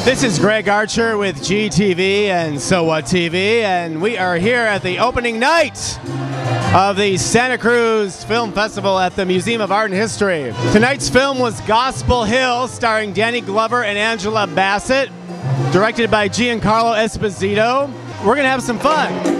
This is Greg Archer with GTV and So What TV, and we are here at the opening night of the Santa Cruz Film Festival at the Museum of Art and History. Tonight's film was Gospel Hill, starring Danny Glover and Angela Bassett, directed by Giancarlo Esposito. We're gonna have some fun.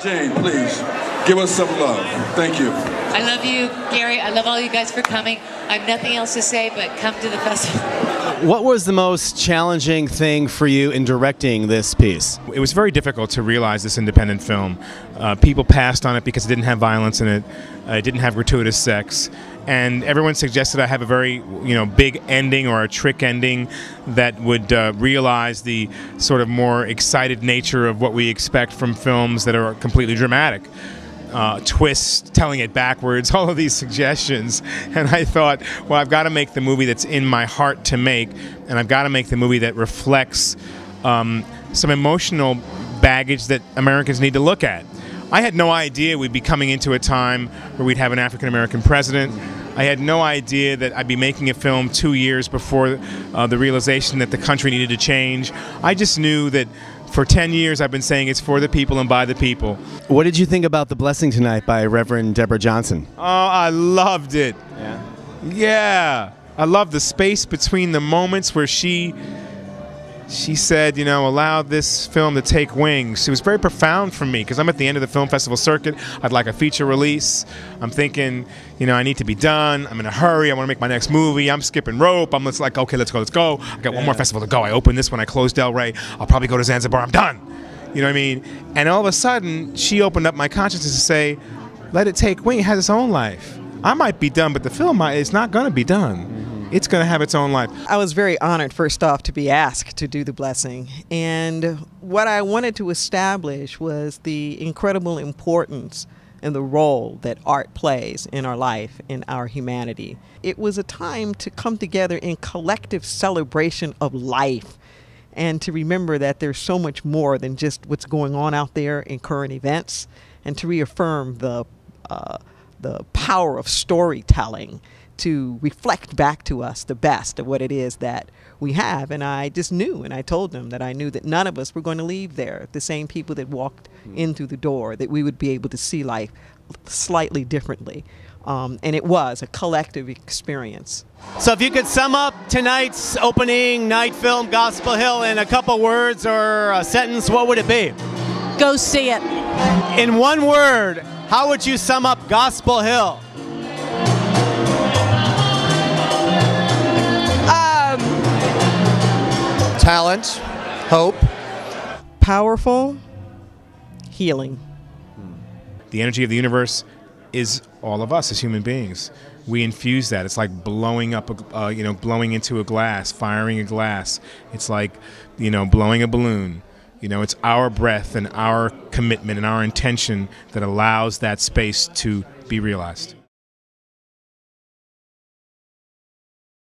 Jane, please, give us some love. Thank you. I love you, Gary. I love all you guys for coming. I have nothing else to say, but come to the festival. What was the most challenging thing for you in directing this piece? It was very difficult to realize this independent film. People passed on it because it didn't have violence in it. It didn't have gratuitous sex. And everyone suggested I have a very, big ending or a trick ending that would realize the sort of more excited nature of what we expect from films that are completely dramatic. Twists, telling it backwards, all of these suggestions. And I thought, well, I've got to make the movie that's in my heart to make, and I've got to make the movie that reflects some emotional baggage that Americans need to look at. I had no idea we'd be coming into a time where we'd have an African-American president. I had no idea that I'd be making a film 2 years before the realization that the country needed to change. I just knew that for 10 years I've been saying it's for the people and by the people. What did you think about The Blessing Tonight by Reverend Deborah Johnson? Oh, I loved it. Yeah? Yeah. I love the space between the moments where she said, allow this film to take wings. It was very profound for me because I'm at the end of the film festival circuit. I'd like a feature release. I'm thinking, I need to be done. I'm in a hurry. I want to make my next movie. I'm skipping rope. I'm just like, okay, let's go. I got one more festival to go. I open this one. I close Del Rey. I'll probably go to Zanzibar. I'm done. You know what I mean? And all of a sudden, she opened up my consciousness to say, let it take wing. It has its own life. I might be done, but the film is not going to be done. It's going to have its own life. I was very honored, first off, to be asked to do The Blessing. And what I wanted to establish was the incredible importance and the role that art plays in our life, in our humanity. It was a time to come together in collective celebration of life and to remember that there's so much more than just what's going on out there in current events, and to reaffirm the power of storytelling to reflect back to us the best of what it is that we have. And I just knew, and I told them that I knew that none of us were going to leave there the same people that walked in through the door, that we would be able to see life slightly differently. And it was a collective experience. So if you could sum up tonight's opening night film, Gospel Hill, in a couple words or a sentence, what would it be? Go see it. In one word, how would you sum up Gospel Hill? Talent, hope, powerful, healing. The energy of the universe is all of us as human beings. We infuse that. It's like blowing up, blowing into a glass, firing a glass. It's like, blowing a balloon. It's our breath and our commitment and our intention that allows that space to be realized.